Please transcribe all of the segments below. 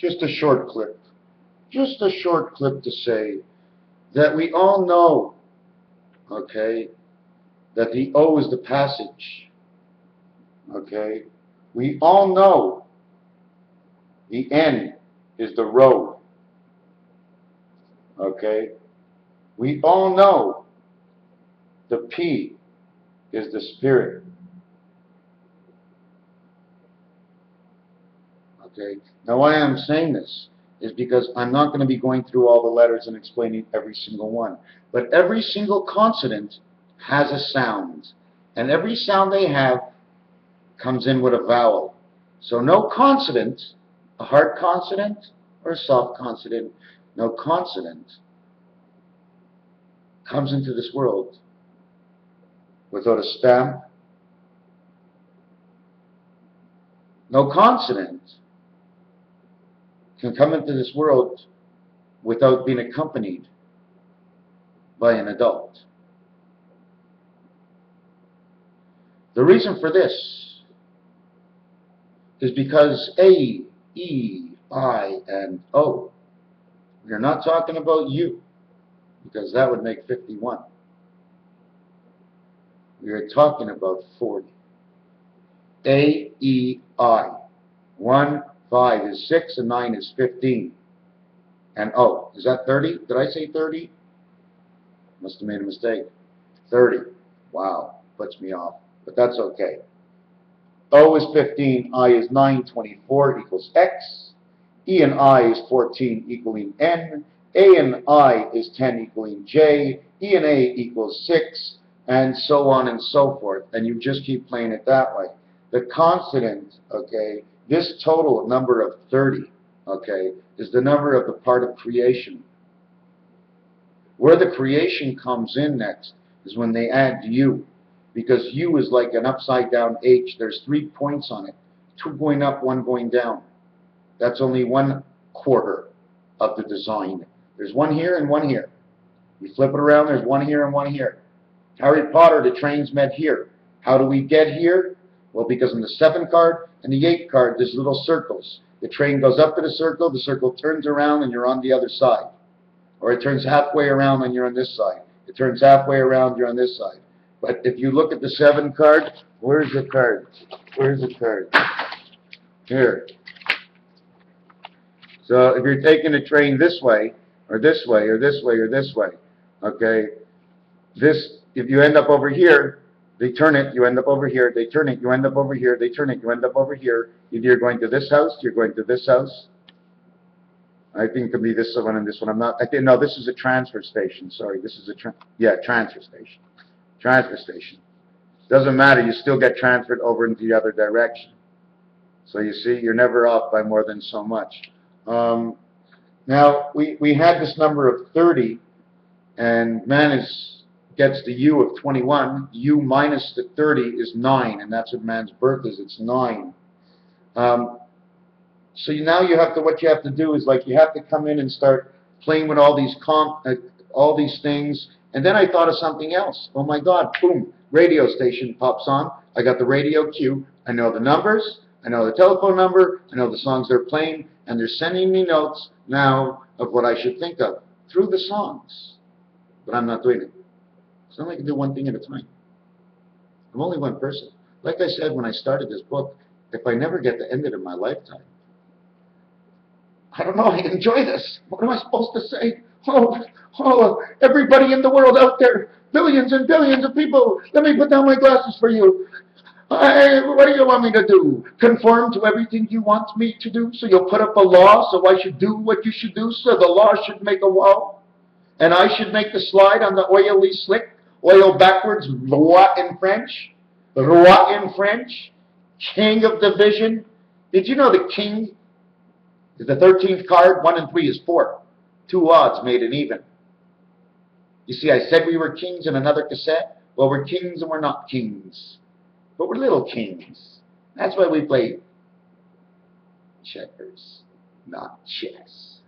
just a short clip. Just a short clip to say that we all know, okay, that the O is the passage. Okay? We all know the N is the road. Okay? We all know the P is the spirit. Okay? Now why I'm saying this is because I'm not going to be going through all the letters and explaining every single one. But every single consonant has a sound. And every sound they have comes in with a vowel. So no consonant, a hard consonant or a soft consonant, no consonant comes into this world without a stamp. No consonant can come into this world without being accompanied by an adult. The reason for this is because A, E, I, and O. We are not talking about you, because that would make 51. We are talking about 40. A, E, I. 1, 5 is 6, and 9 is 15. And O. Is that 30? Did I say 30? Must have made a mistake. 30. Wow. Puts me off. But that's okay. O is 15, I is 9, 24 equals X. E and I is 14 equaling N. A and I is 10 equaling J. E and A equals 6. And so on and so forth. And you just keep playing it that way. The consonant, okay, this total number of 30, okay, is the number of the part of creation. Where the creation comes in next is when they add U. Because U is like an upside down H. There's 3 points on it. 2 going up, 1 going down. That's only 1/4 of the design. There's 1 here and 1 here. You flip it around, there's 1 here and 1 here. Harry Potter, the train's met here. How do we get here? Well, because on the 7 card and the 8 card, there's little circles. The train goes up to the circle turns around, and you're on the other side. Or it turns halfway around, and you're on this side. It turns halfway around, you're on this side. But if you look at the 7 card, where's the card? Where's the card? Here. So if you're taking the train this way, or this way, or this way, or this way, okay, this, if you end up over here, they turn it, you end up over here, they turn it, you end up over here, they turn it, you end up over here. Either you're going to this house, you're going to this house. I think it could be this one and this one. I'm not, no, this is a transfer station. Sorry, this is a, transfer station. Transfer station. Doesn't matter, you still get transferred over into the other direction. So you see, you're never off by more than so much. Now, we had this number of 30, and man gets the U of 21. U minus the 30 is 9, and that's what man's birth is. It's 9. So now you have to, what you have to do is, like, you have to come in and start playing with all these things. And then I thought of something else. Oh my God, boom, radio station pops on. I got the radio cue. I know the numbers. I know the telephone number. I know the songs they're playing. And they're sending me notes now of what I should think of through the songs. But I'm not doing it. So I only can do one thing at a time. I'm only one person. Like I said when I started this book, if I never get to end it in my lifetime, I don't know, I enjoy this. What am I supposed to say? Oh, everybody in the world out there, billions and billions of people, let me put down my glasses for you. What do you want me to do? Conform to everything you want me to do? So you'll put up a law so I should do what you should do, so the law should make a wall? And I should make the slide on the oily slick, oil backwards, roi in French? Roi in French? King of the vision? Did you know the king is the 13th card? 1 and 3 is 4. 2 odds made it even. You see, I said we were kings in another cassette. Well, we're kings and we're not kings. But we're little kings. That's why we play checkers, not chess.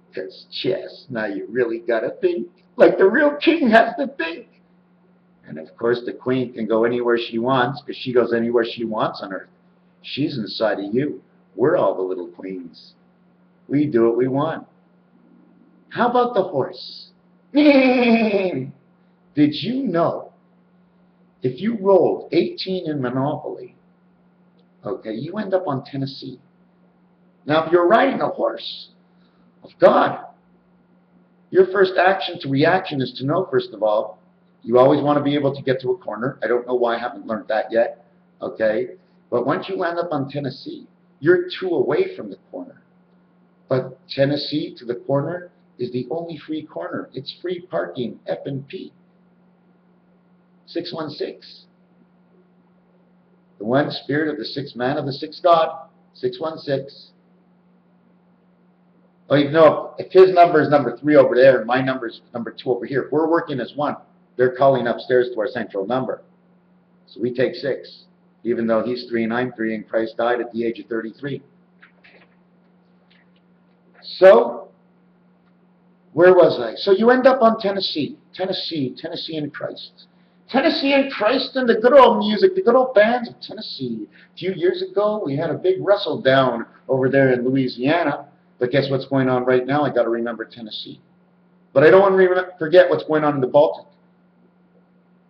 Because chess, now you really got to think like the real king has to think. And of course, the queen can go anywhere she wants, because she goes anywhere she wants on earth. She's inside of you. We're all the little queens. We do what we want. How about the horse? Did you know if you rolled 18 in Monopoly, okay, you end up on Tennessee? Now, if you're riding a horse of God, your first action to reaction is to know, first of all, you always want to be able to get to a corner. I don't know why I haven't learned that yet, okay? But once you land up on Tennessee, you're 2 away from the corner. But Tennessee to the corner is the only free corner. It's free parking, F&P. 616. The one spirit of the sixth man of the sixth God, 616. Oh, you know, if his number is number 3 over there and my number is number 2 over here, if we're working as one, they're calling upstairs to our central number. So we take 6, even though he's 3 and I'm 3 and Christ died at the age of 33. So, where was I? So you end up on Tennessee. Tennessee and Christ. Tennessee and Christ and the good old music, the good old bands of Tennessee. A few years ago, we had a big wrestle down over there in Louisiana. But guess what's going on right now? I got to remember Tennessee. But I don't want to forget what's going on in the Baltic.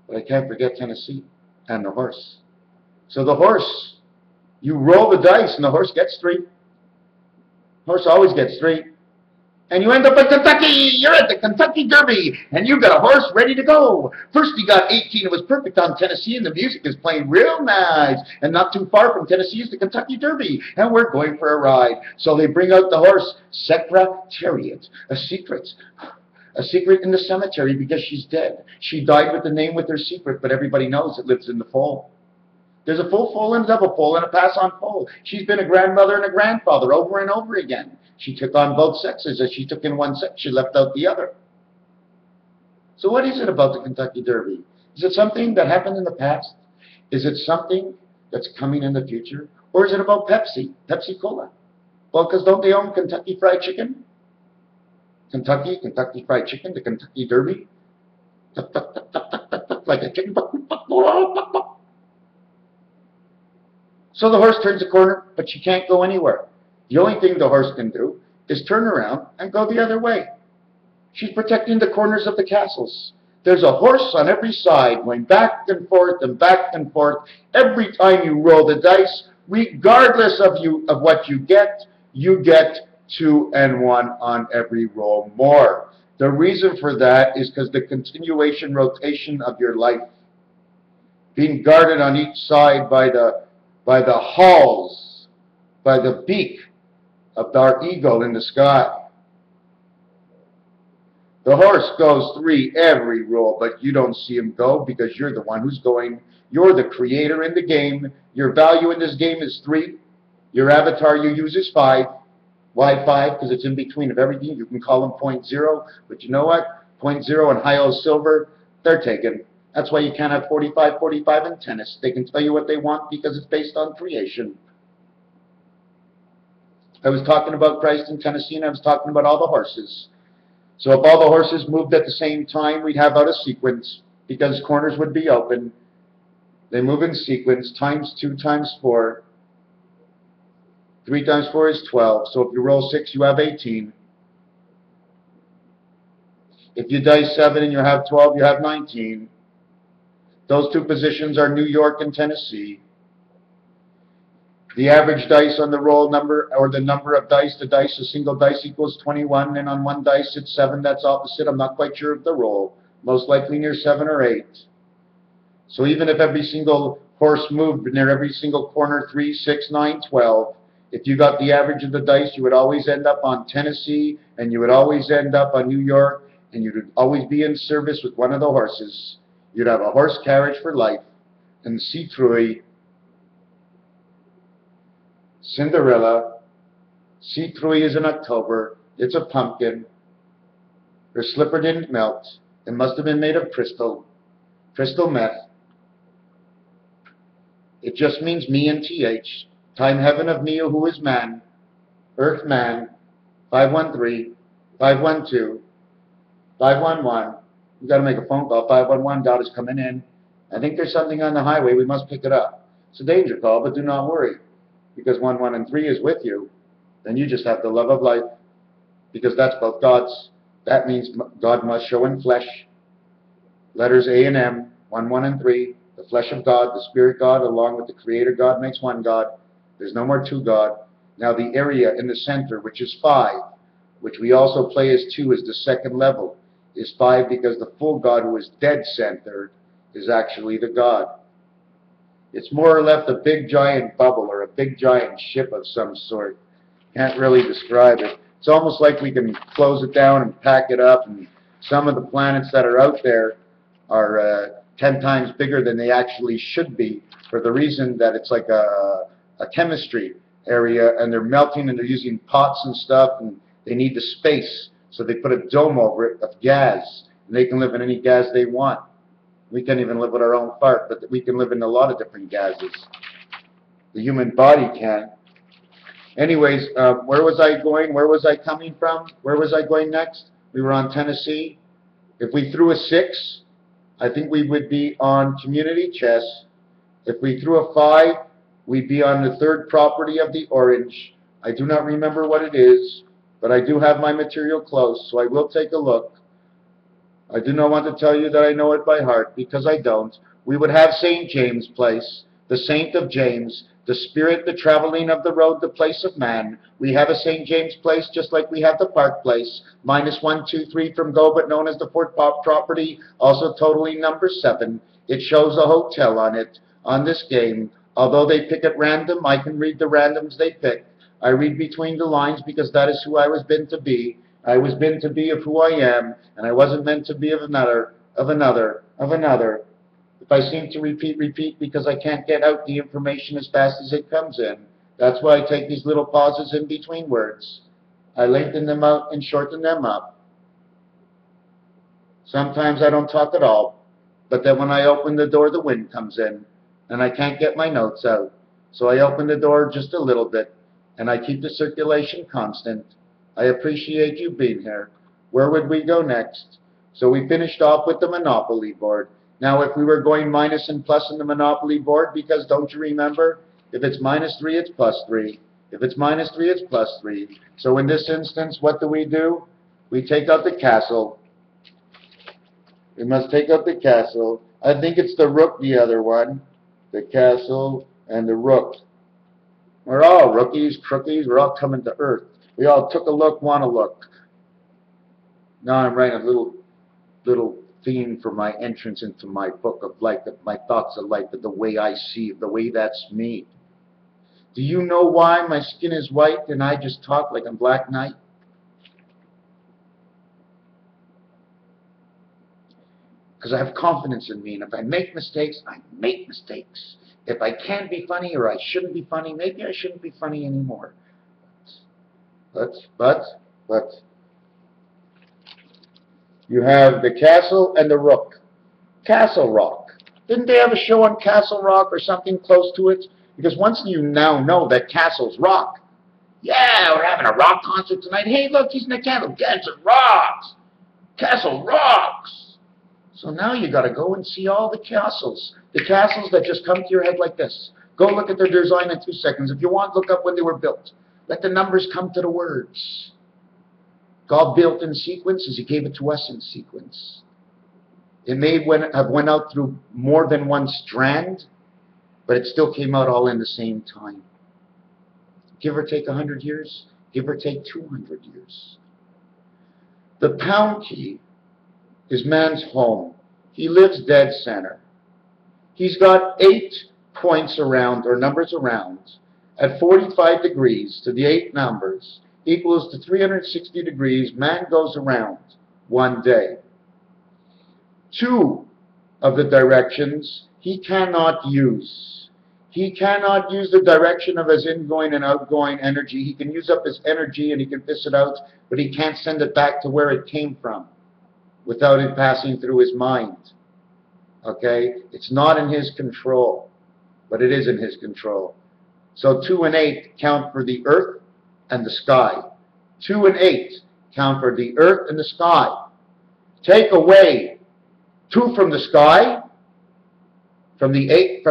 But I can't forget Tennessee and the horse. So the horse, you roll the dice and the horse gets 3. Horse always gets 3. And you end up in Kentucky. You're at the Kentucky Derby. And you got a horse ready to go. First he got 18. It was perfect on Tennessee. And the music is playing real nice. And not too far from Tennessee is the Kentucky Derby. And we're going for a ride. So they bring out the horse, Secretariat. A secret in the cemetery because she's dead. She died with the name with her secret. But everybody knows it lives in the foal. There's a full foal and a double foal and a pass-on foal. She's been a grandmother and a grandfather over and over again. She took on both sexes. As she took in one sex, she left out the other. So what is it about the Kentucky Derby? Is it something that happened in the past? Is it something that's coming in the future? Or is it about Pepsi, Pepsi-Cola? Well, because don't they own Kentucky Fried Chicken? Kentucky Fried Chicken, the Kentucky Derby. Like a chicken. So the horse turns a corner, but she can't go anywhere. The only thing the horse can do is turn around and go the other way. She's protecting the corners of the castles. There's a horse on every side going back and forth and back and forth. Every time you roll the dice, regardless of what you get 2 and 1 on every roll more. The reason for that is because the continuation rotation of your life, being guarded on each side by the hulls, by the beak of our eagle in the sky. The horse goes 3 every roll, but you don't see him go because you're the one who's going. You're the creator in the game. Your value in this game is 3. Your avatar you use is 5. Why 5? Because it's in between of everything. You can call them 0.0, but you know what? 0.0 and high-o silver, they're taken. That's why you can't have 45-45 in tennis. They can tell you what they want because it's based on creation. I was talking about Christ in Tennessee, and I was talking about all the horses. So if all the horses moved at the same time, we'd have out a sequence because corners would be open. They move in sequence, times 2 times 4. 3 times 4 is 12. So if you roll 6, you have 18. If you dice 7 and you have 12, you have 19. Those 2 positions are New York and Tennessee. The average dice on the roll number, or the number of dice, a single dice equals 21, and on one dice it's 7. That's opposite. I'm not quite sure of the roll. Most likely near 7 or 8. So even if every single horse moved near every single corner, 3, 6, 9, 12, if you got the average of the dice, you would always end up on Tennessee, and you would always end up on New York, and you would always be in service with one of the horses. You'd have a horse carriage for life, and Citrouille, Cinderella. Citrouille is in October. It's a pumpkin. Her slipper didn't melt. It must have been made of crystal meth. It just means me and TH. Time heaven of me who is man. Earth man. 513, 512, 511. We've got to make a phone call. 511, God is coming in. I think there's something on the highway. We must pick it up. It's a danger call, but do not worry. Because 1, 1, and 3 is with you, then you just have the love of life. because that's both God's. That means God must show in flesh. Letters A and M, 1, 1, and 3. The flesh of God, the Spirit God, along with the Creator God makes one God. There's no more two God. Now the area in the center, which is 5, which we also play as 2 as the second level, is 5 because the full God who is dead-centered is actually the God. It's more or less a big giant bubble or a big giant ship of some sort. Can't really describe it. It's almost like we can close it down and pack it up, and some of the planets that are out there are 10 times bigger than they actually should be, for the reason that it's like a chemistry area, and they're melting and they're using pots and stuff, and they need the space, so they put a dome over it of gas, and they can live in any gas they want. We can't even live with our own fart, but we can live in a lot of different gases. The human body can. Anyways, where was I going? Where was I coming from? Where was I going next? We were on Tennessee. If we threw a 6, I think we would be on community chess. If we threw a 5, we'd be on the 3rd property of the orange. I do not remember what it is, but I do have my material close, so I will take a look. I do not want to tell you that I know it by heart, because I don't. We would have St. James Place, the Saint of James, the Spirit, the traveling of the road, the place of man. We have a St. James Place just like we have the Park Place, -1, 2, 3 from go, but known as the 4th property, also totaling number 7. It shows a hotel on it, on this game. Although they pick at random, I can read the randoms they pick. I read between the lines because that is who I was been to be. I was been to be of who I am, and I wasn't meant to be of another, of another, of another. If I seem to repeat because I can't get out the information as fast as it comes in. That's why I take these little pauses in between words. I lengthen them out and shorten them up. Sometimes I don't talk at all, but then when I open the door, the wind comes in, and I can't get my notes out. So I open the door just a little bit, and I keep the circulation constant. I appreciate you being here. Where would we go next? So we finished off with the Monopoly board. Now, if we were going minus and plus in the Monopoly board, because don't you remember, if it's -3, it's +3. If it's -3, it's +3. So in this instance, what do? We take out the castle. We must take out the castle. I think it's the rook, the other one. The castle and the rook. We're all rookies, crookies, we're all coming to earth. We all took a look, want to look. Now I'm writing a little theme for my entrance into my book of life, of my thoughts of life, of the way I see, the way that's me. Do you know why my skin is white and I just talk like a Black Knight? Because I have confidence in me, and if I make mistakes, I make mistakes. If I can be funny or I shouldn't be funny, maybe I shouldn't be funny anymore. But you have the castle and the rook. Castle Rock. Didn't they have a show on Castle Rock or something close to it? Because once you now know that Castle's rock, yeah, we're having a rock concert tonight. Hey, look, he's in the castle. Castle rocks. Castle rocks. So now you got to go and see all the castles. The castles that just come to your head like this. Go look at their design in 2 seconds. If you want, look up when they were built. Let the numbers come to the words. God built in sequence as He gave it to us in sequence. It may have went out through more than one strand, but it still came out all in the same time. Give or take 100 years, give or take 200 years. The pound key is man's home. He lives dead center. He's got 8 points around, or numbers around, at 45 degrees to the 8 numbers, equals to 360 degrees, man goes around one day. 2 of the directions he cannot use. He cannot use the direction of his ingoing and outgoing energy. He can use up his energy and he can piss it out, but he can't send it back to where it came from without it passing through his mind. Okay? It's not in his control, but it is in his control. So 2 and 8 count for the earth and the sky. 2 and 8 count for the earth and the sky. Take away 2 from the sky, from the 8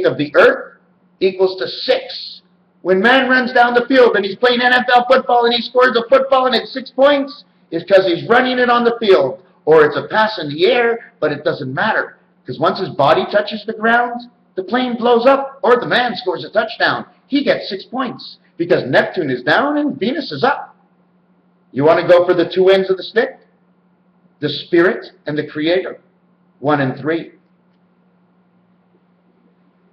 of the earth, equals to 6 When man runs down the field and he's playing NFL football and he scores a football and it's 6 points, it's because he's running it on the field. Or it's a pass in the air, but it doesn't matter. Because once his body touches the ground, the plane blows up, or the man scores a touchdown. He gets 6 points, because Neptune is down and Venus is up. You want to go for the two ends of the stick? The Spirit and the Creator, 1 and 3.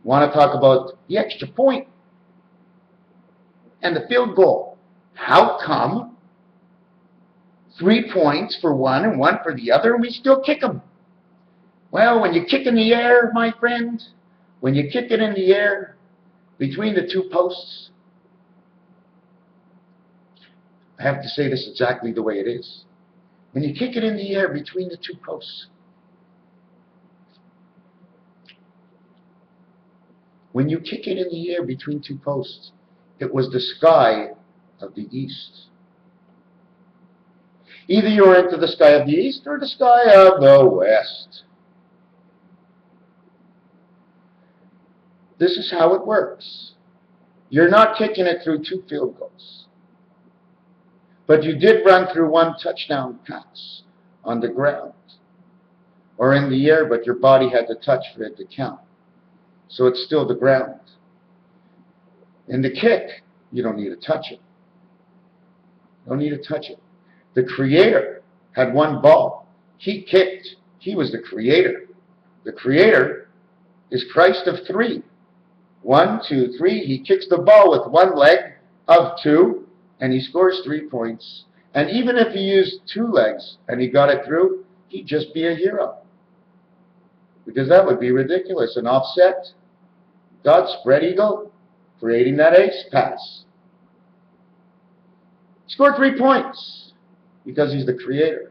Want to talk about the extra point and the field goal. How come 3 points for one and 1 for the other, and we still kick them? Well, when you kick in the air, my friend, when you kick it in the air between the 2 posts, I have to say this exactly the way it is. When you kick it in the air between the 2 posts, when you kick it in the air between 2 posts, it was the sky of the east. Either you're into the sky of the east or the sky of the west. This is how it works. You're not kicking it through 2 field goals. But you did run through 1 touchdown pass on the ground or in the air, but your body had to touch for it to count. So it's still the ground. In the kick, you don't need to touch it. Don't need to touch it. The Creator had 1 ball. He kicked. He was the Creator. The Creator is Christ of 3. 1, 2, 3. He kicks the ball with 1 leg of 2, and he scores 3 points. And even if he used 2 legs and he got it through, he'd just be a hero. Because that would be ridiculous. An offset, God's spread eagle, creating that ace pass. Scored 3 points because he's the Creator.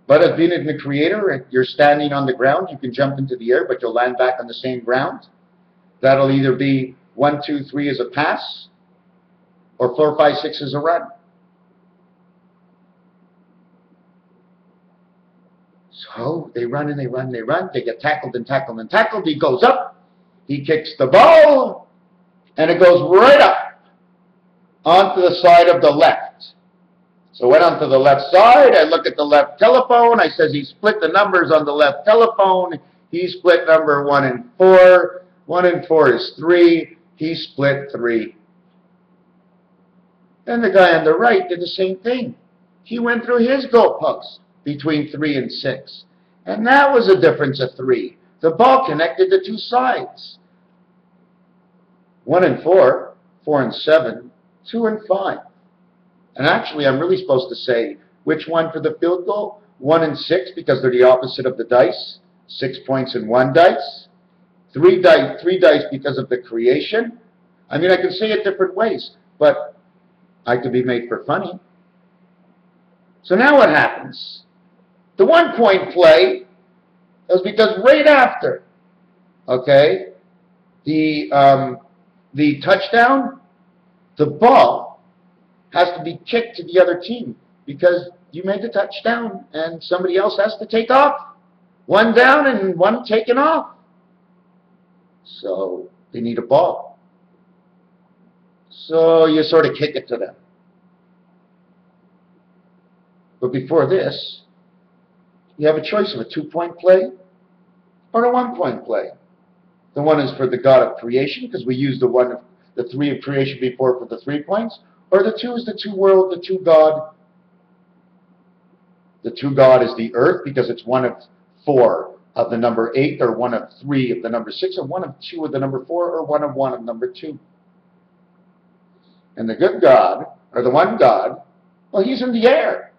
But as being the Creator, if you're standing on the ground, you can jump into the air, but you'll land back on the same ground. That'll either be 1, 2, 3 as a pass, or 4, 5, 6 as a run. So they run and they run and they run. They get tackled and tackled and tackled. He goes up. He kicks the ball. And it goes right up onto the side of the left. So I went onto the left side. I look at the left telephone. I says he split the numbers on the left telephone. He split number 1 and 4. 1 and 4 is 3. He split 3. Then the guy on the right did the same thing. He went through his goalpost between 3 and 6. And that was a difference of 3. The ball connected the 2 sides. 1 and 4, 4 and 7, 2 and 5. And actually, I'm really supposed to say which one for the field goal? 1 and 6, because they're the opposite of the dice. 6 points in 1 dice. 3 dice because of the creation. I mean, I can say it different ways, but I could be made for funny. So now what happens? The 1 point play is because right after, okay, the touchdown, the ball has to be kicked to the other team because you made the touchdown and somebody else has to take off. 1 down and 1 taken off. So they need a ball. So you sort of kick it to them. But before this, you have a choice of a 2-point play or a 1-point play. The 1 is for the God of creation, because we used the 3 of creation before for the 3 points. Or the 2 is the 2 world, the 2 God. The 2 God is the earth, because it's 1 of 4 of the number 8, or 1 of 3 of the number 6, or 1 of 2 of the number 4, or 1 of 1 of number 2. And the good God, or the 1 God, well, he's in the air.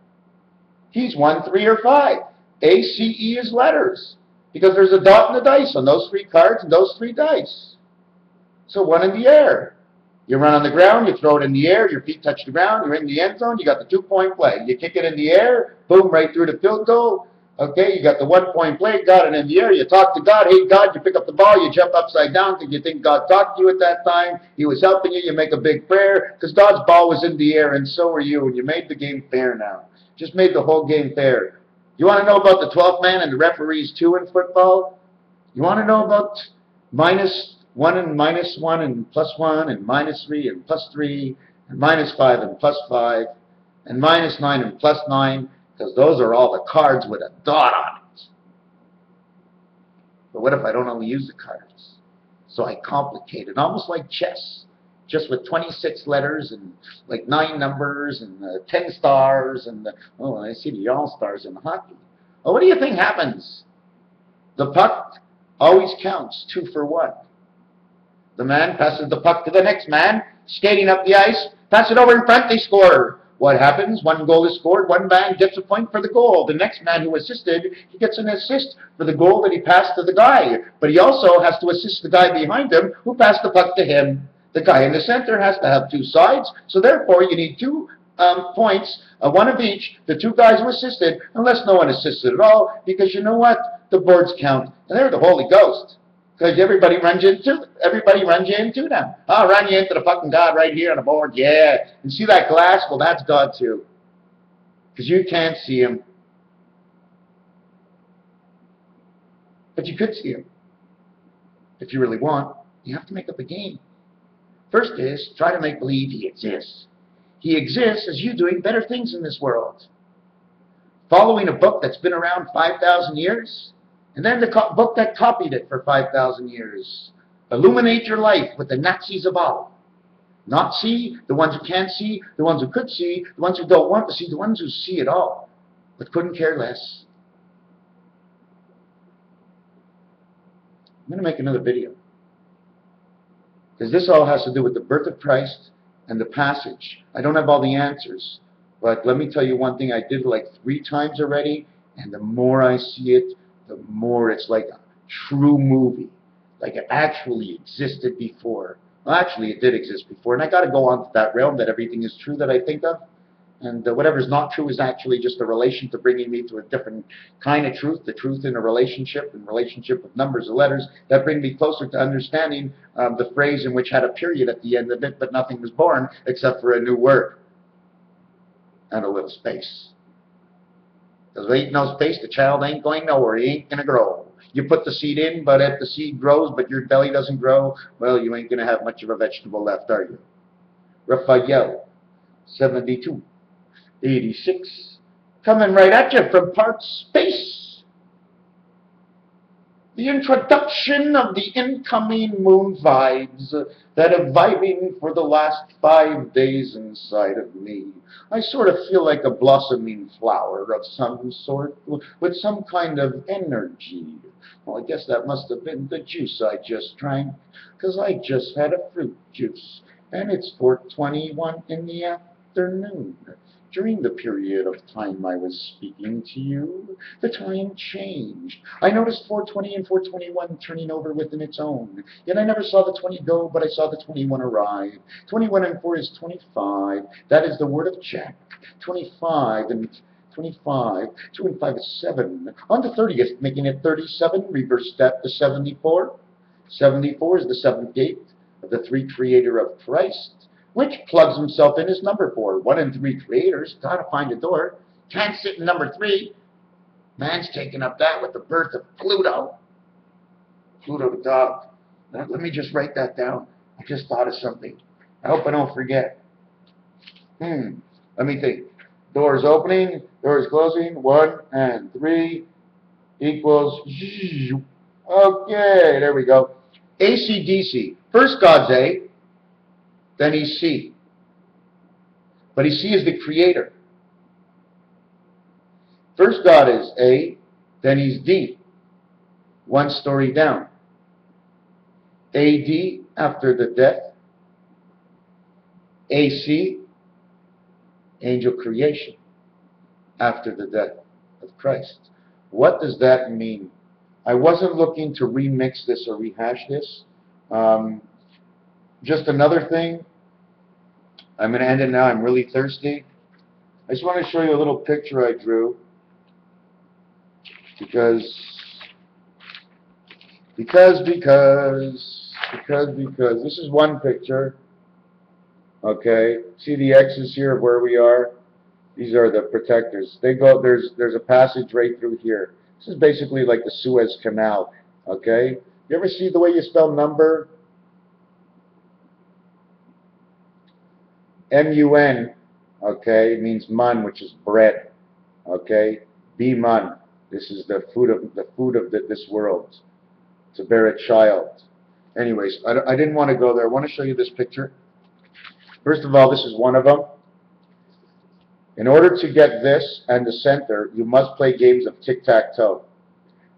He's 1, 3, or 5. A, C, E is letters, because there's a dot in the dice on those 3 cards and those 3 dice. So 1 in the air. You run on the ground, you throw it in the air, your feet touch the ground, you're in the end zone, you got the 2-point play. You kick it in the air, boom, right through the field goal. Okay, you got the 1-point play, got it in the air, you talk to God, hey God, you pick up the ball, you jump upside down because you think God talked to you at that time, He was helping you, you make a big prayer, because God's ball was in the air and so were you, and you made the game fair now. Just made the whole game fair. You want to know about the 12th man and the referees too in football? You want to know about minus 1 and minus 1 and plus 1 and minus 3 and plus 3 and minus 5 and plus 5 and minus 9 and plus 9, because those are all the cards with a dot on it. But what if I don't only use the cards? So I complicate it, almost like chess, just with 26 letters and like 9 numbers and 10 stars and oh, I see the all-stars in hockey. Well, what do you think happens? The puck always counts 2 for 1. The man passes the puck to the next man, skating up the ice, pass it over in front, they score. What happens? 1 goal is scored, 1 man gets a point for the goal. The next man who assisted, he gets an assist for the goal that he passed to the guy. But he also has to assist the guy behind him who passed the puck to him. The guy in the center has to have 2 sides, so therefore you need 2 points, 1 of each, the 2 guys who assisted, unless no one assisted at all, because you know what? The boards count, and they're the Holy Ghost. Because everybody runs you into them. I'll run you into the fucking God right here on the board, yeah. And see that glass? Well, that's God too. Because you can't see him. But you could see him. If you really want, you have to make up a game. First is, try to make believe he exists. He exists as you doing better things in this world. Following a book that's been around 5,000 years, and then the book that copied it for 5,000 years. Illuminate your life with the Nazis of all. Not see, the ones who can't see, the ones who could see, the ones who don't want to see, the ones who see it all, but couldn't care less. I'm going to make another video. Because this all has to do with the birth of Christ and the passage. I don't have all the answers. But let me tell you one thing I did like 3 times already. And the more I see it, the more it's like a true movie. Like it actually existed before. Well, actually, it did exist before. And I got to go on to that realm that everything is true that I think of. And whatever's not true is actually just a relation to bringing me to a different kind of truth, the truth in a relationship of numbers and letters that bring me closer to understanding the phrase in which had a period at the end of it, but nothing was born except for a new word and a little space. Because there ain't no space, the child ain't going nowhere, he ain't going to grow. You put the seed in, but if the seed grows, but your belly doesn't grow, well, you ain't going to have much of a vegetable left, are you? Raphael, 72. 86, coming right at you from part space. The introduction of the incoming moon vibes that are vibing for the last 5 days inside of me. I sort of feel like a blossoming flower of some sort with some kind of energy. Well, I guess that must have been the juice I just drank, because I just had a fruit juice, and it's 4:21 in the afternoon. During the period of time I was speaking to you, the time changed. I noticed 4:20 and 4:21 turning over within its own. Yet I never saw the 20 go, but I saw the 21 arrive. 21 and 4 is 25. That is the word of Jack. 25 and 25. 2 and 5 is 7. On the 30th, making it 37. Reverse step to 74. 74 is the 7th gate of the 3 creator of Christ, which plugs himself in as number 4. 1 and 3 creators, gotta find a door. Can't sit in number 3. Man's taking up that with the birth of Pluto. Pluto the dog. Now, let me just write that down. I just thought of something. I hope I don't forget. Let me think. Doors opening, doors closing. 1 and 3 equals... Okay, there we go. AC/DC. First God's A. Then he's C. But he's C is the creator. First God is A, then he's D. 1 story down. AD after the death. AC, angel creation, after the death of Christ. What does that mean? I wasn't looking to remix this or rehash this. Just another thing. I'm going to end it now. I'm really thirsty. I just want to show you a little picture I drew. Because this is one picture. Okay. See the X's here of where we are? These are the protectors. They go, there's a passage right through here. This is basically like the Suez Canal. Okay. You ever see the way you spell number? M-U-N, okay, means mun, which is bread, okay? Be mun. This is the food of this world, to bear a child. Anyways, I didn't want to go there. I want to show you this picture. First of all, this is one of them. In order to get this and the center, you must play games of tic-tac-toe.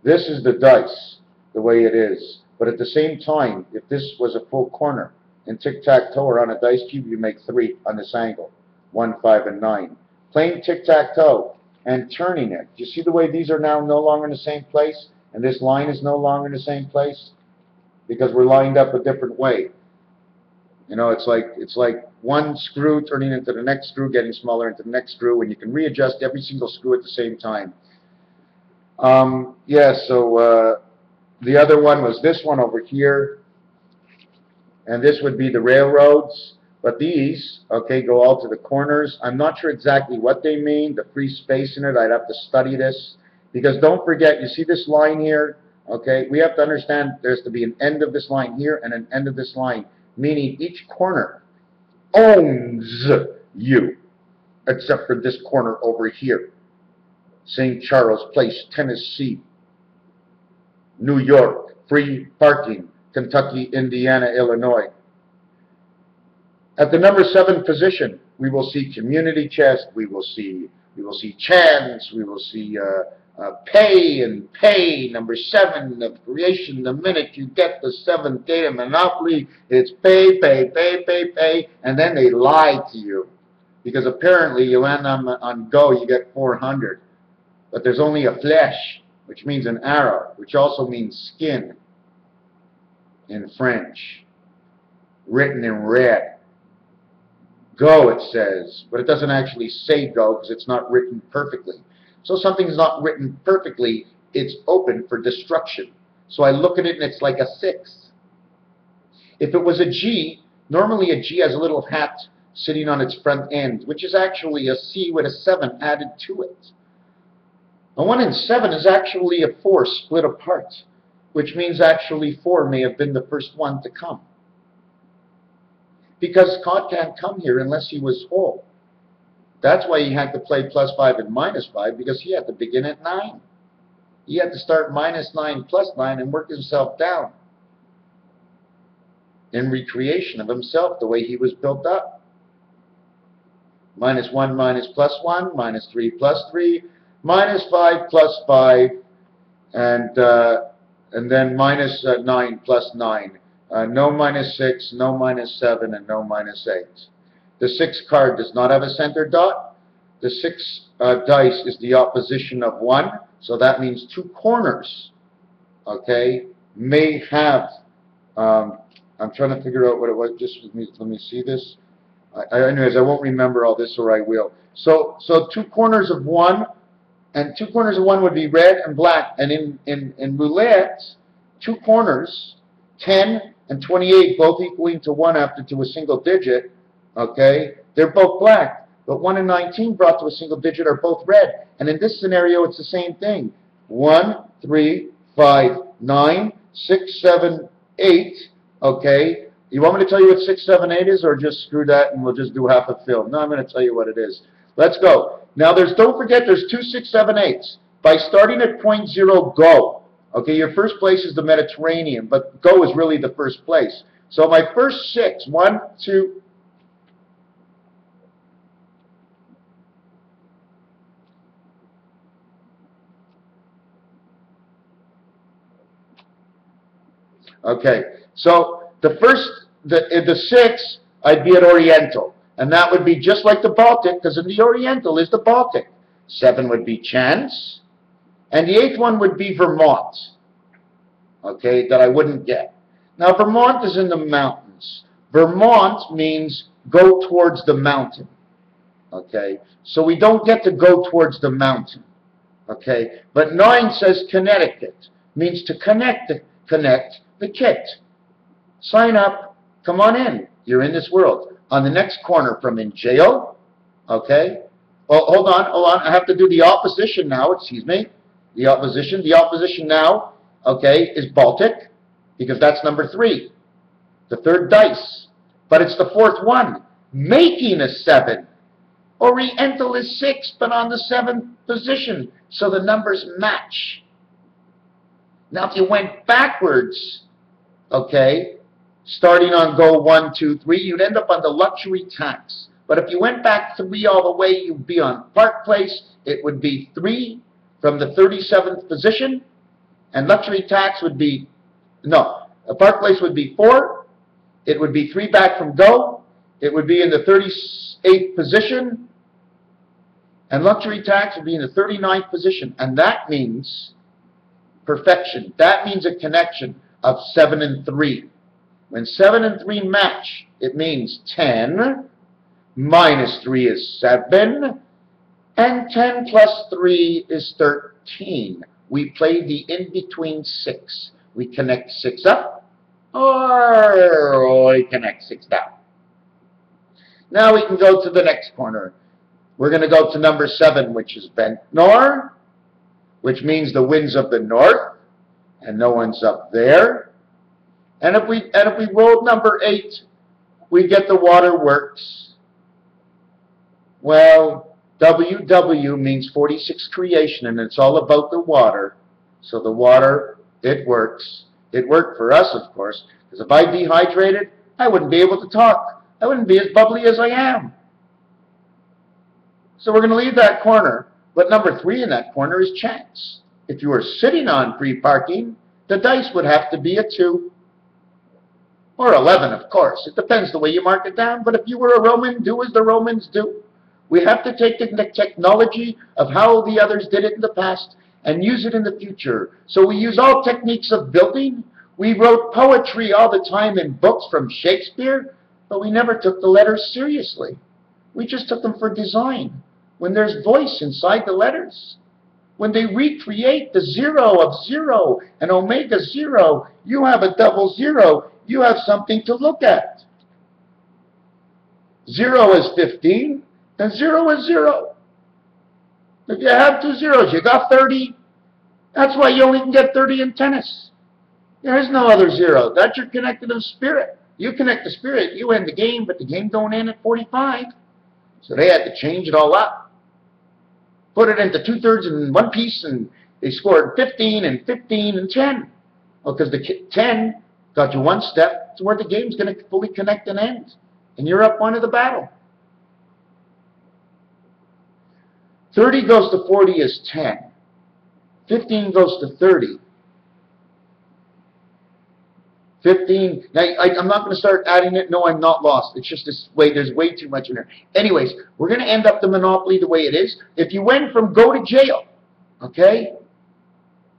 This is the dice, the way it is. But at the same time, if this was a full corner, in tic-tac-toe or on a dice cube, you make 3 on this angle, 1, 5, and 9. Playing tic-tac-toe and turning it. Do you see the way these are now no longer in the same place, and this line is no longer in the same place? Because we're lined up a different way. You know, it's like one screw turning into the next screw, getting smaller into the next screw, and you can readjust every single screw at the same time. The other one was this one over here, and this would be the railroads, but these, okay, go all to the corners. I'm not sure exactly what they mean, the free space in it. I'd have to study this, because don't forget, you see this line here, okay, we have to understand there's to be an end of this line here and an end of this line, meaning each corner owns you, except for this corner over here. St. Charles Place, Tennessee, New York, free parking, Kentucky, Indiana, Illinois. At the number 7 position, we will see community chest, we will see chance, we will see pay and pay. Number 7 of creation. The minute you get the 7th data monopoly, it's pay, pay, pay, pay, pay, and then they lie to you, because apparently you land on go, you get 400, but there's only a flèche, which means an arrow, which also means skin in French, written in red. Go, it says, but it doesn't actually say go because it's not written perfectly. So something's not written perfectly, it's open for destruction. So I look at it and it's like a 6. If it was a G, normally a G has a little hat sitting on its front end, which is actually a C with a 7 added to it. A 1 and 7 is actually a 4 split apart, which means actually 4 may have been the first one to come. Because God can't come here unless he was whole. That's why he had to play +5 and -5, because he had to begin at 9. He had to start -9 +9 and work himself down in recreation of himself, the way he was built up. -1 minus +1, -3 +3, -5 +5, and then -9 +9. No -6, no -7, and no -8. The 6th card does not have a center dot. The 6 dice is the opposition of 1, so that means 2 corners, okay, may have, I'm trying to figure out what it was, just let me see this. Anyways, I won't remember all this, or I will. So 2 corners of 1, and 2 corners of 1 would be red and black, and in roulette, 2 corners, 10 and 28, both equaling to 1 after to a single digit, okay, they're both black, but 1 and 19 brought to a single digit are both red. And in this scenario, it's the same thing. 1, 3, 5, 9, 6, 7, 8, okay. You want me to tell you what 6, 7, 8 is, or just screw that and we'll just do half a film? No, I'm going to tell you what it is. Let's go. Now, don't forget, there's 2, 6, 7, 8s. By starting at point 0, go. Okay, your first place is the Mediterranean, but go is really the first place. So my first 6, 1, 2, okay, so the 6, I'd be at Oriental, and that would be just like the Baltic, because in the Oriental is the Baltic. 7 would be chance, and the 8th one would be Vermont, okay, that I wouldn't get. Now, Vermont is in the mountains. Vermont means go towards the mountain, okay, so we don't get to go towards the mountain, okay, but 9 says Connecticut, means to connect the kit. Sign up, come on in, you're in this world. On the next corner from in jail, okay, well, hold on, I have to do the opposition now, excuse me, the opposition now, okay, is Baltic, because that's number 3, the 3rd dice, but it's the 4th one, making a 7. Oriental is 6, but on the 7th position, so the numbers match. Now, if you went backwards, okay, starting on go 1, 2, 3, you'd end up on the luxury tax. But if you went back 3 all the way, you'd be on Park Place. It would be 3 from the 37th position, and luxury tax would be, no, Park Place would be 4. It would be 3 back from go. It would be in the 38th position, and luxury tax would be in the 39th position. And that means perfection. That means a connection of 7 and 3. When 7 and 3 match, it means 10 minus 3 is 7, and 10 plus 3 is 13. We play the in-between 6. We connect 6 up, or we connect 6 down. Now we can go to the next corner. We're going to go to number 7, which is bent north, which means the wind's of the north, and no one's up there. And if we rolled number 8, we get the waterworks. Well, WW means 46 creation, and it's all about the water. So the water, it works. It worked for us, of course, because if I dehydrated, I wouldn't be able to talk. I wouldn't be as bubbly as I am. So we're going to leave that corner, but number 3 in that corner is chance. If you were sitting on free parking, the dice would have to be a 2. Or 11, of course. It depends the way you mark it down, but if you were a Roman, do as the Romans do. We have to take the technology of how the others did it in the past and use it in the future. So we use all techniques of building. We wrote poetry all the time in books from Shakespeare, but we never took the letters seriously. We just took them for design. When there's voice inside the letters, when they recreate the 0 of 0 and omega 0, you have a double 0. You have something to look at. 0 is 15, and 0 is 0. If you have 2 zeros, you got 30. That's why you only can get 30 in tennis. There is no other 0. That's your connective spirit. You connect the spirit, you end the game, but the game don't end at 45. So they had to change it all up. Put it into 2/3 and 1 piece, and they scored 15 and 15 and 10. Well, because the 10 got you 1 step to where the game's going to fully connect and end. And you're up 1 of the battle. 30 goes to 40 is 10. 15 goes to 30. 15, now I'm not going to start adding it. No, I'm not lost. It's just this way, there's way too much in there. Anyways, we're going to end up the Monopoly the way it is. If you went from go to jail, okay,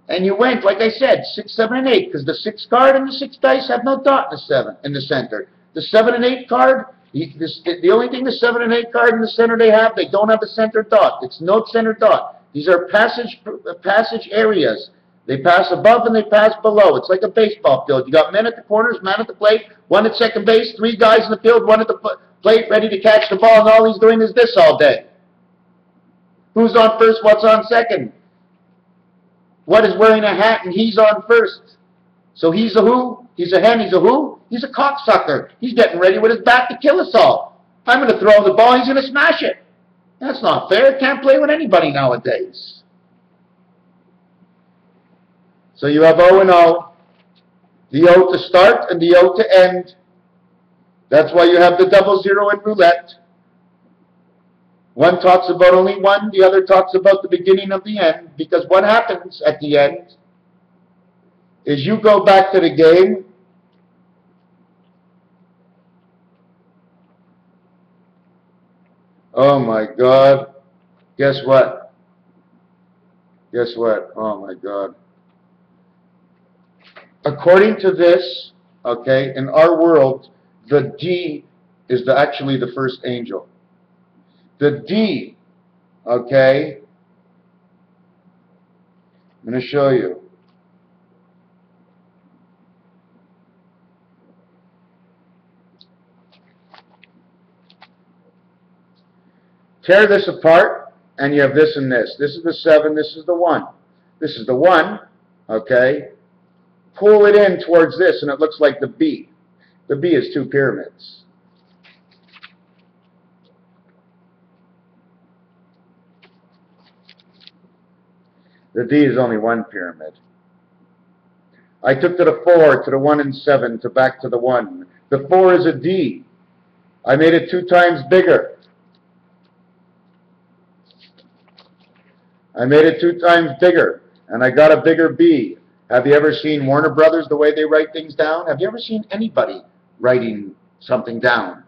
and you went, like I said, 6, 7, and 8, because the 6 card and the 6 dice have no dot in the 7 in the center. The 7 and 8 card, the only thing the 7 and 8 card in the center they don't have a center dot. It's no center dot. These are passage areas. They pass above and they pass below. It's like a baseball field. You got men at the corners, man at the plate, 1 at second base, 3 guys in the field, 1 at the plate ready to catch the ball, and all he's doing is this all day. Who's on first? What's on second? What is wearing a hat and he's on first? So he's a who? He's a hen. He's a who? He's a cocksucker. He's getting ready with his bat to kill us all. I'm going to throw the ball. He's going to smash it. That's not fair. Can't play with anybody nowadays. So you have O and O, the O to start and the O to end. That's why you have the double 0 in roulette. One talks about only 1, the other talks about the beginning of the end, because what happens at the end is you go back to the game, oh my God, guess what? Guess what? Oh my God. According to this, okay, in our world, the D is actually the first angel. The D, okay, I'm going to show you. Tear this apart, and you have this and this. This is the 7, this is the 1. This is the 1, okay. Pull it in towards this, and it looks like the B. The B is 2 pyramids. The D is only one pyramid. I took to the 4, to the 1 and 7, to back to the 1. The 4 is a D. I made it 2 times bigger. I made it 2 times bigger, and I got a bigger B. Have you ever seen Warner Brothers, the way they write things down? Have you ever seen anybody writing something down?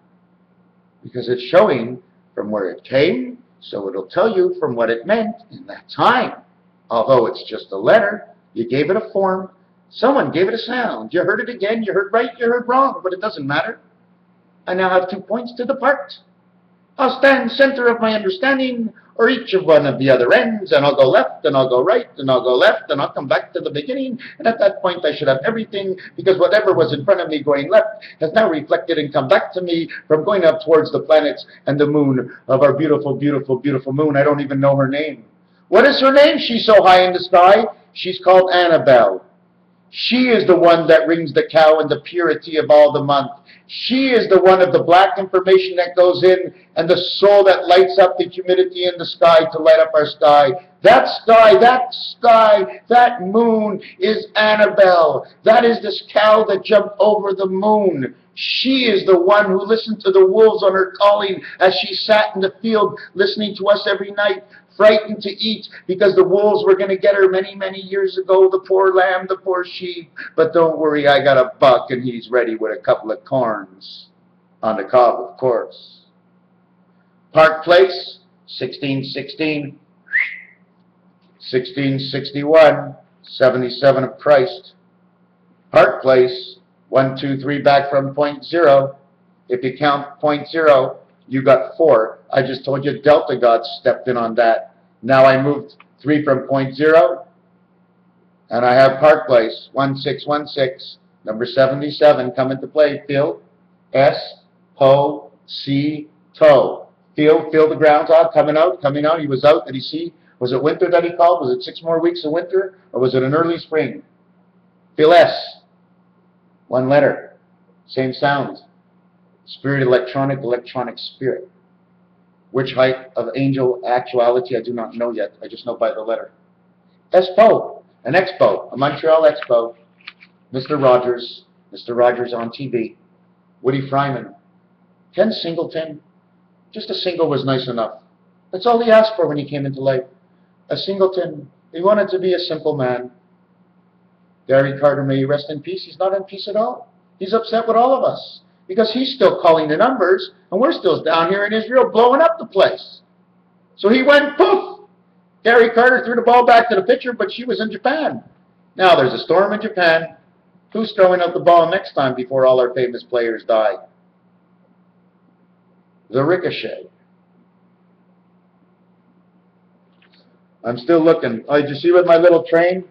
Because it's showing from where it came, so it'll tell you from what it meant in that time. Although it's just a letter, you gave it a form, someone gave it a sound. You heard it again, you heard right, you heard wrong, but it doesn't matter. I now have 2 points to depart. I'll stand center of my understanding, or each of one of the other ends, and I'll go left, and I'll go right, and I'll go left, and I'll come back to the beginning, and at that point I should have everything, because whatever was in front of me going left has now reflected and come back to me from going up towards the planets and the moon of our beautiful, beautiful, beautiful moon. I don't even know her name. What is her name? She's so high in the sky. She's called Annabelle. She is the one that rings the cow in the purity of all the month. She is the one of the black information that goes in and the soul that lights up the humidity in the sky to light up our sky. That sky, that moon is Annabelle. That is this cow that jumped over the moon. She is the one who listened to the wolves on her calling as she sat in the field listening to us every night, frightened to eat because the wolves were going to get her many, many years ago, the poor lamb, the poor sheep. But don't worry, I got a buck and he's ready with a couple of corns on the cob, of course. Park Place, 1616, 1661, 77 of Christ. Park Place, 1, 2, 3 back from point 0. If you count point 0, you got 4. I just told you Delta God stepped in on that. Now I moved 3 from point 0, and I have Park Place, 1616, number 77, come into play. Feel, S, Ho, C, Toe. Feel the ground out, coming out. He was out. Did he see? Was it winter that he called? Was it 6 more weeks of winter, or was it an early spring? Feel S. 1 letter, same sound. Spirit, electronic spirit. Which height of angel actuality, I do not know yet. I just know by the letter. Expo, an expo, a Montreal expo. Mr. Rogers on TV. Woody Fryman. Ken Singleton. Just a single was nice enough. That's all he asked for when he came into life. A singleton. He wanted to be a simple man. Gary Carter, may he rest in peace. He's not in peace at all. He's upset with all of us because he's still calling the numbers and we're still down here in Israel blowing up the place. So he went poof. Gary Carter threw the ball back to the pitcher, but she was in Japan. Now there's a storm in Japan. Who's throwing out the ball next time before all our famous players die? The Ricochet. I'm still looking. Oh, did you see with my little train?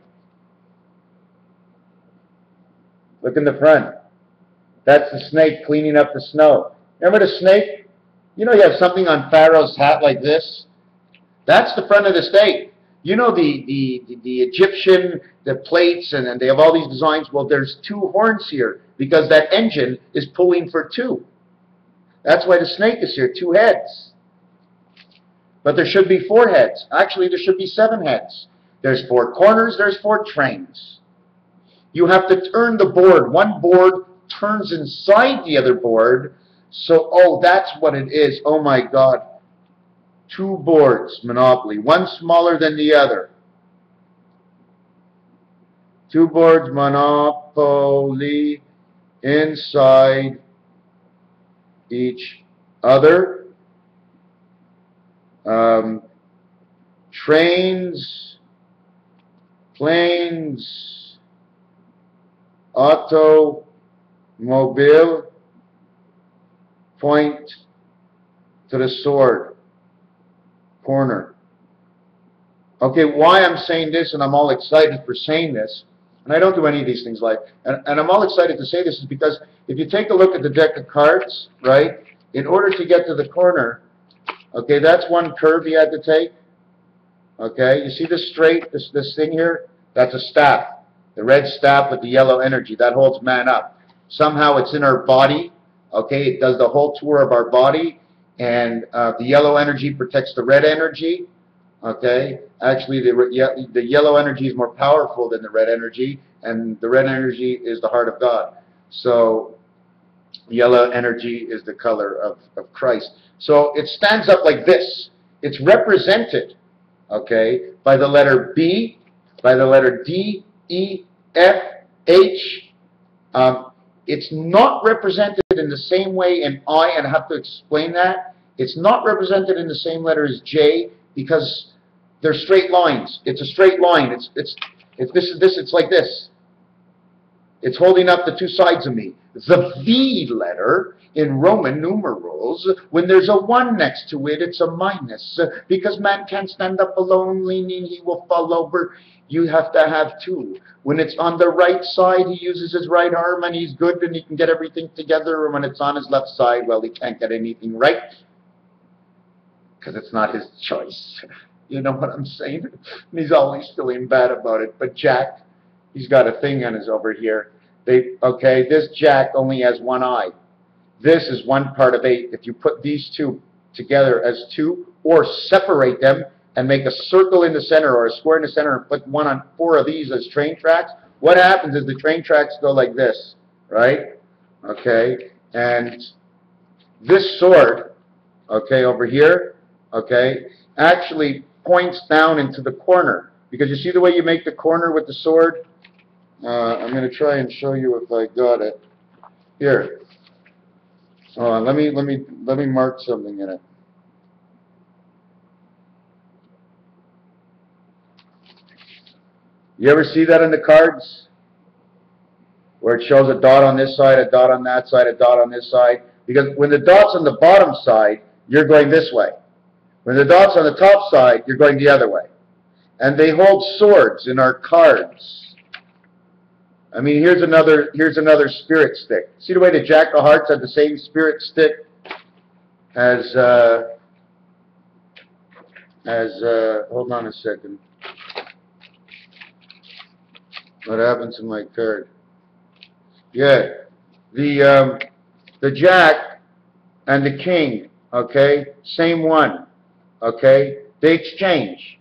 Look in the front. That's the snake cleaning up the snow. Remember the snake? You know you have something on Pharaoh's hat like this? That's the front of the snake. You know the Egyptian, the plates, and they have all these designs. Well, there's 2 horns here because that engine is pulling for 2. That's why the snake is here, 2 heads. But there should be 4 heads. Actually, there should be 7 heads. There's 4 corners, there's 4 trains. You have to turn the board. One board turns inside the other board. So, oh, that's what it is. Oh, my God. 2 boards, Monopoly. One smaller than the other. 2 boards, Monopoly, inside each other. Trains, planes, automobile, point to the sword, corner. Okay, why I'm saying this, and I'm all excited for saying this, and I don't do any of these things like, and I'm all excited to say this is because if you take a look at the deck of cards, right, in order to get to the corner, okay, that's one curve you had to take. Okay, you see this straight, this thing here? That's a staff. The red staff with the yellow energy. That holds man up. Somehow it's in our body. Okay, it does the whole tour of our body. And the yellow energy protects the red energy. Okay, actually the yellow energy is more powerful than the red energy, and the red energy is the heart of God. So yellow energy is the color of Christ. So it stands up like this. It's represented, okay, by the letter B, by the letter D, E, F, H. It's not represented in the same way in I, and I have to explain that. It's not represented in the same letter as J because they're straight lines. It's a straight line. It's like this. It's holding up the two sides of me. The V letter in Roman numerals, when there's a 1 next to it, it's a minus. Because man can't stand up alone, leaning, he will fall over. You have to have two. When it's on the right side, he uses his right arm and he's good and he can get everything together. And when it's on his left side, well, he can't get anything right because it's not his choice. You know what I'm saying? And he's always feeling bad about it. But Jack, he's got a thing on his over here. Okay, this Jack only has one eye. This is 1 part of 8. If you put these two together as 2, or separate them and make a circle in the center or a square in the center and put 1 on 4 of these as train tracks, what happens is the train tracks go like this, right? Okay, and this sword, okay, over here, okay, actually points down into the corner. Because you see the way you make the corner with the sword? I'm going to try and show you if I got it. Here. Let me mark something in it. You ever see that in the cards? Where it shows a dot on this side, a dot on that side, a dot on this side? Because when the dot's on the bottom side, you're going this way. When the dot's on the top side, you're going the other way. And they hold swords in our cards. I mean, here's another spirit stick. See the way the Jack of Hearts had the same spirit stick as hold on a second. What happened to my card? Yeah, the Jack and the King. Okay, same one. Okay, they exchange.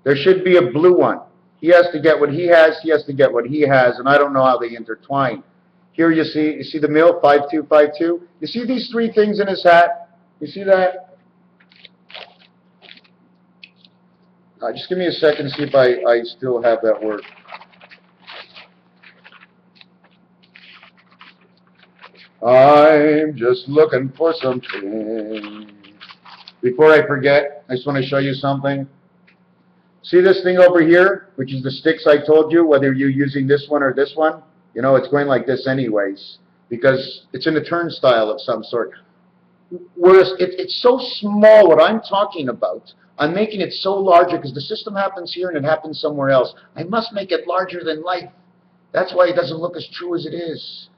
There should be a blue one. He has to get what he has, he has to get what he has, and I don't know how they intertwine. Here you see the mill, 5252. You see these 3 things in his hat? You see that? Just give me a second to see if I still have that word. I'm just looking for something. Before I forget, I just want to show you something. See this thing over here, which is the sticks I told you, whether you're using this one or this one? You know, it's going like this anyways, because it's in a turnstile of some sort. Whereas it's so small, what I'm talking about, I'm making it so larger because the system happens here and it happens somewhere else. I must make it larger than life. That's why it doesn't look as true as it is.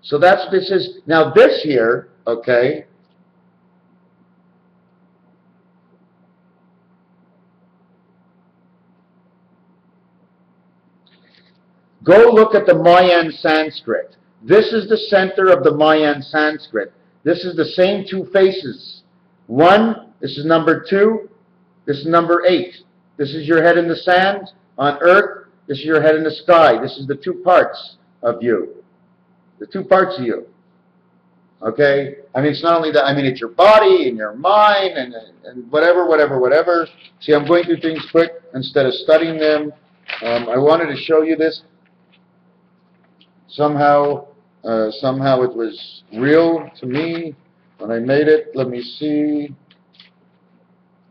So that's what this is. Now this here, okay, go look at the Mayan Sanskrit. This is the center of the Mayan Sanskrit. This is the same 2 faces. 1, this is number 2, this is number 8. This is your head in the sand on earth. This is your head in the sky. This is the 2 parts of you. The 2 parts of you. Okay? I mean, it's not only that. I mean, it's your body and your mind and whatever. See, I'm going through things quick instead of studying them. I wanted to show you this. Somehow it was real to me when I made it. Let me see.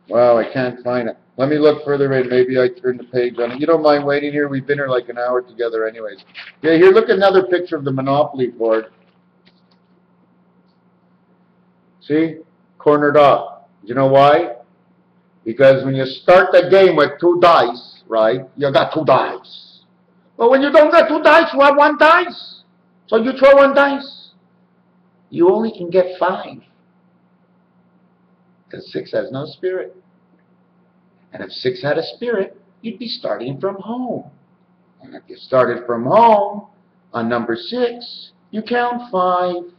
Wow, I can't find it. Let me look further in. Maybe I turned the page on it. You don't mind waiting here? We've been here like an hour together anyways. Yeah, here, look at another picture of the Monopoly board. See? Cornered off. You know why? Because when you start the game with 2 dice, right, you got 2 dice. But when you don't get 2 dice, you have 1 dice. So you throw 1 dice. You only can get 5. Because 6 has no spirit. And if 6 had a spirit, you'd be starting from home. And if you started from home, on number 6, you count 5.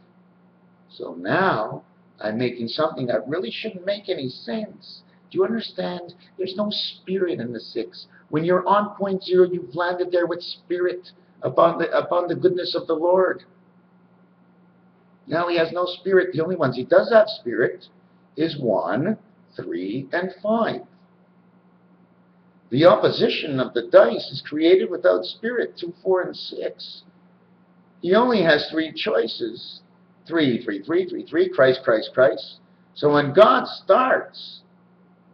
So now, I'm making something that really shouldn't make any sense. Do you understand? There's no spirit in the 6. When you're on point 0, you've landed there with spirit upon the goodness of the Lord. Now he has no spirit. The only ones he does have spirit is 1, 3, and 5. The opposition of the dice is created without spirit, 2, 4, and 6. He only has 3 choices. 3, 3, 3, 3, 3, Christ, Christ, Christ. So when God starts,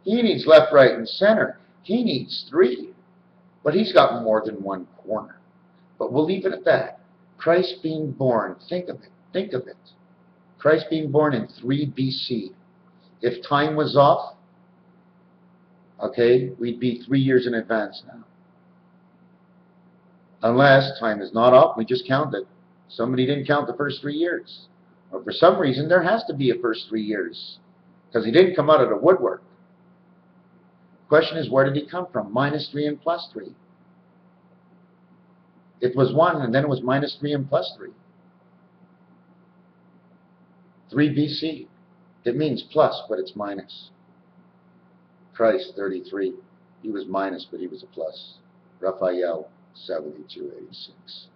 he needs left, right, and center. He needs 3. But he's got more than one corner. But we'll leave it at that. Christ being born, think of it, think of it. Christ being born in 3 BC. If time was off, okay, we'd be 3 years in advance now. Unless time is not off, we just count it. Somebody didn't count the first 3 years. Or for some reason, there has to be a first 3 years. Because he didn't come out of the woodwork. Question is, where did he come from? -3 and +3. It was 1, and then it was -3 and +3. 3 BC. It means plus, but it's minus. Christ, 33. He was minus, but he was a plus. Raphael, 7286.